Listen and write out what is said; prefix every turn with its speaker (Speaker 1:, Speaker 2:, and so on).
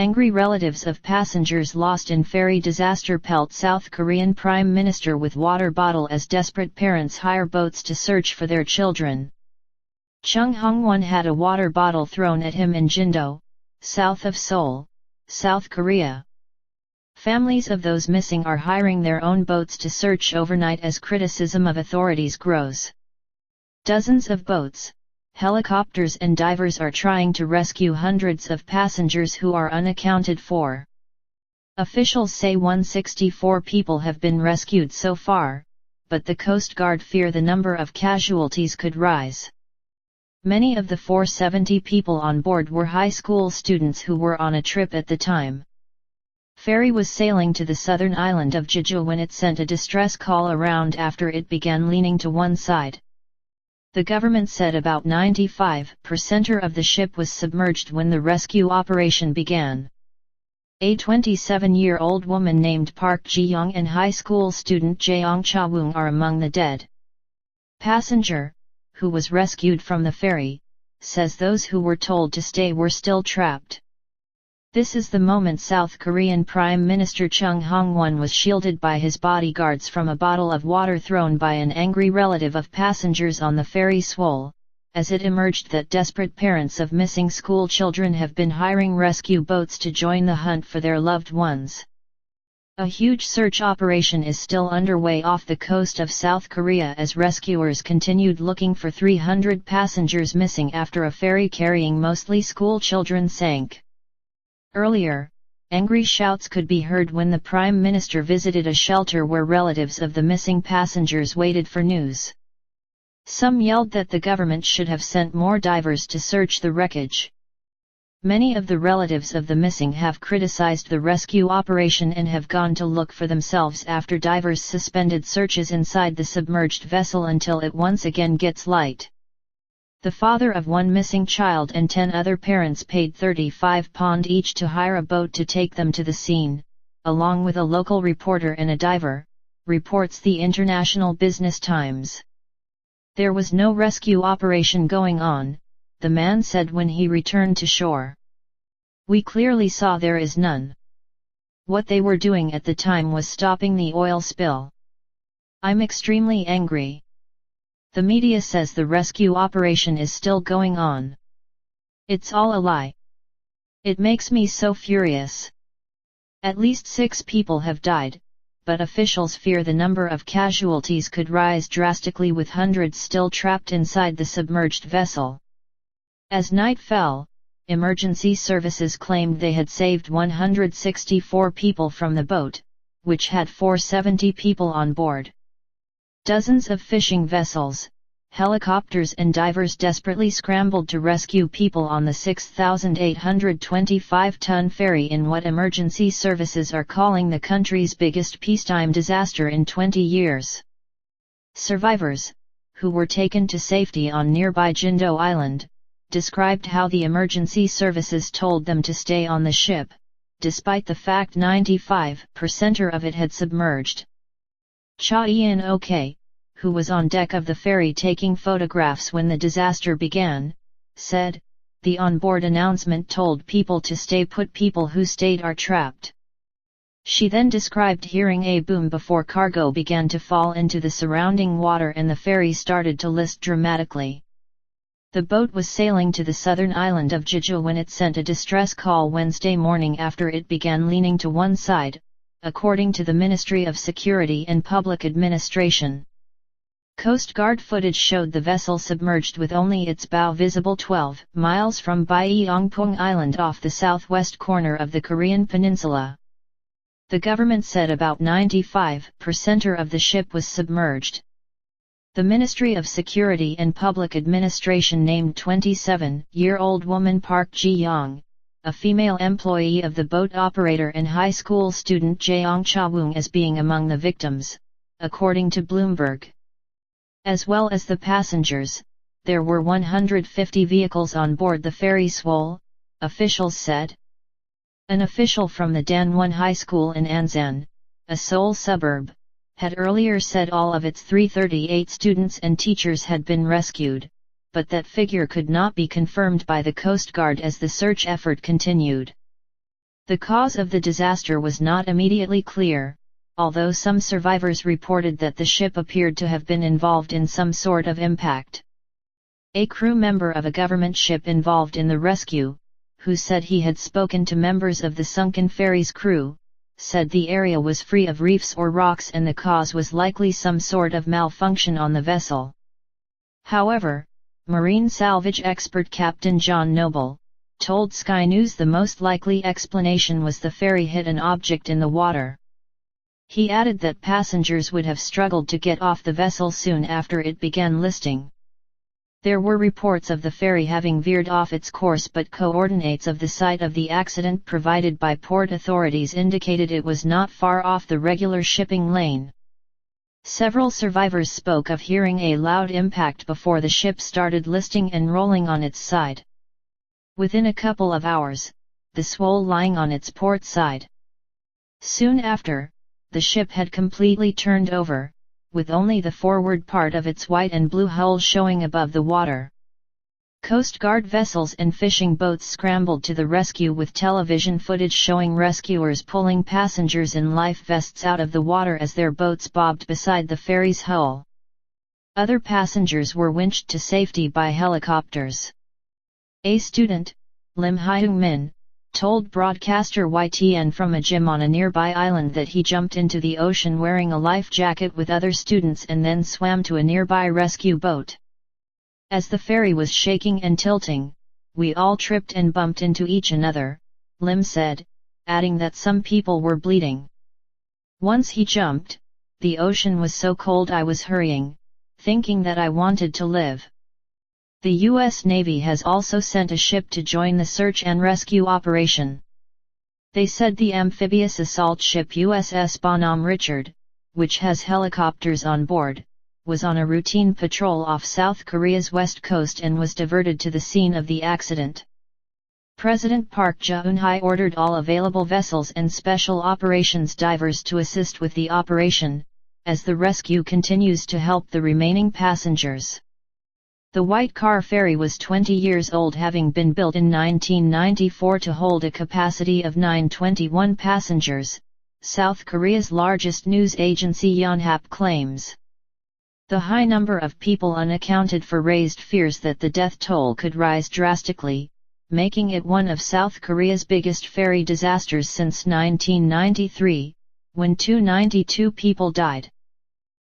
Speaker 1: Angry relatives of passengers lost in ferry disaster pelt South Korean Prime Minister with water bottle as desperate parents hire boats to search for their children. Chung Hong-won had a water bottle thrown at him in Jindo, south of Seoul, South Korea. Families of those missing are hiring their own boats to search overnight as criticism of authorities grows. Dozens of boats, helicopters and divers are trying to rescue hundreds of passengers who are unaccounted for. Officials say 164 people have been rescued so far, but the Coast Guard fear the number of casualties could rise. Many of the 470 people on board were high school students who were on a trip at the time. Ferry was sailing to the southern island of Jeju when it sent a distress call around after it began leaning to one side. The government said about 95% of the ship was submerged when the rescue operation began. A 27-year-old woman named Park Ji-young and high school student Jeong Cha-woong are among the dead. Passenger, who was rescued from the ferry, says those who were told to stay were still trapped. This is the moment South Korean Prime Minister Chung Hong-won was shielded by his bodyguards from a bottle of water thrown by an angry relative of passengers on the ferry Seoul, as it emerged that desperate parents of missing school children have been hiring rescue boats to join the hunt for their loved ones. A huge search operation is still underway off the coast of South Korea as rescuers continued looking for 300 passengers missing after a ferry carrying mostly school children sank. Earlier, angry shouts could be heard when the Prime Minister visited a shelter where relatives of the missing passengers waited for news. Some yelled that the government should have sent more divers to search the wreckage. Many of the relatives of the missing have criticized the rescue operation and have gone to look for themselves after divers suspended searches inside the submerged vessel until it once again gets light. The father of one missing child and 10 other parents paid 35 pond each to hire a boat to take them to the scene, along with a local reporter and a diver, reports the International Business Times. There was no rescue operation going on, the man said when he returned to shore. We clearly saw there is none. What they were doing at the time was stopping the oil spill. I'm extremely angry. The media says the rescue operation is still going on. It's all a lie. It makes me so furious. At least 6 people have died, but officials fear the number of casualties could rise drastically with hundreds still trapped inside the submerged vessel. As night fell, emergency services claimed they had saved 164 people from the boat, which had 470 people on board. Dozens of fishing vessels, helicopters and divers desperately scrambled to rescue people on the 6,825-ton ferry in what emergency services are calling the country's biggest peacetime disaster in 20 years. Survivors, who were taken to safety on nearby Jindo Island, described how the emergency services told them to stay on the ship, despite the fact 95% of it had submerged. Cha Eun-ok, who was on deck of the ferry taking photographs when the disaster began, said, "The onboard announcement told people to stay put. People who stayed are trapped." She then described hearing a boom before cargo began to fall into the surrounding water and the ferry started to list dramatically. The boat was sailing to the southern island of Jeju when it sent a distress call Wednesday morning after it began leaning to one side, according to the Ministry of Security and Public Administration. Coast Guard footage showed the vessel submerged with only its bow visible 12 miles from Byeongpung Island off the southwest corner of the Korean peninsula. The government said about 95% of the ship was submerged. The Ministry of Security and Public Administration named 27-year-old woman Park Ji-young, a female employee of the boat operator and high school student Jeong Cha-woong as being among the victims, according to Bloomberg. As well as the passengers, there were 150 vehicles on board the ferry Seoul, officials said. An official from the Danwon High School in Ansan, a Seoul suburb, had earlier said all of its 338 students and teachers had been rescued, but that figure could not be confirmed by the Coast Guard as the search effort continued. The cause of the disaster was not immediately clear, although some survivors reported that the ship appeared to have been involved in some sort of impact. A crew member of a government ship involved in the rescue, who said he had spoken to members of the sunken ferry's crew, said the area was free of reefs or rocks and the cause was likely some sort of malfunction on the vessel. However, marine salvage expert Captain John Noble told Sky News the most likely explanation was the ferry hit an object in the water. He added that passengers would have struggled to get off the vessel soon after it began listing. There were reports of the ferry having veered off its course, but coordinates of the site of the accident provided by port authorities indicated it was not far off the regular shipping lane. Several survivors spoke of hearing a loud impact before the ship started listing and rolling on its side. Within a couple of hours, the swole lying on its port side. Soon after, the ship had completely turned over, with only the forward part of its white and blue hull showing above the water. Coast Guard vessels and fishing boats scrambled to the rescue with television footage showing rescuers pulling passengers in life vests out of the water as their boats bobbed beside the ferry's hull. Other passengers were winched to safety by helicopters. A student, Lim Hyung Min, told broadcaster YTN from a gym on a nearby island that he jumped into the ocean wearing a life jacket with other students and then swam to a nearby rescue boat. As the ferry was shaking and tilting, we all tripped and bumped into each another, Lim said, adding that some people were bleeding. Once he jumped, the ocean was so cold I was hurrying, thinking that I wanted to live. The U.S. Navy has also sent a ship to join the search and rescue operation. They said the amphibious assault ship USS Bonhomme Richard, which has helicopters on board, was on a routine patrol off South Korea's west coast and was diverted to the scene of the accident. President Park Geun-hye ordered all available vessels and special operations divers to assist with the operation, as the rescue continues to help the remaining passengers. The White Car Ferry was 20 years old, having been built in 1994 to hold a capacity of 921 passengers, South Korea's largest news agency Yonhap claims. The high number of people unaccounted for raised fears that the death toll could rise drastically, making it one of South Korea's biggest ferry disasters since 1993, when 292 people died.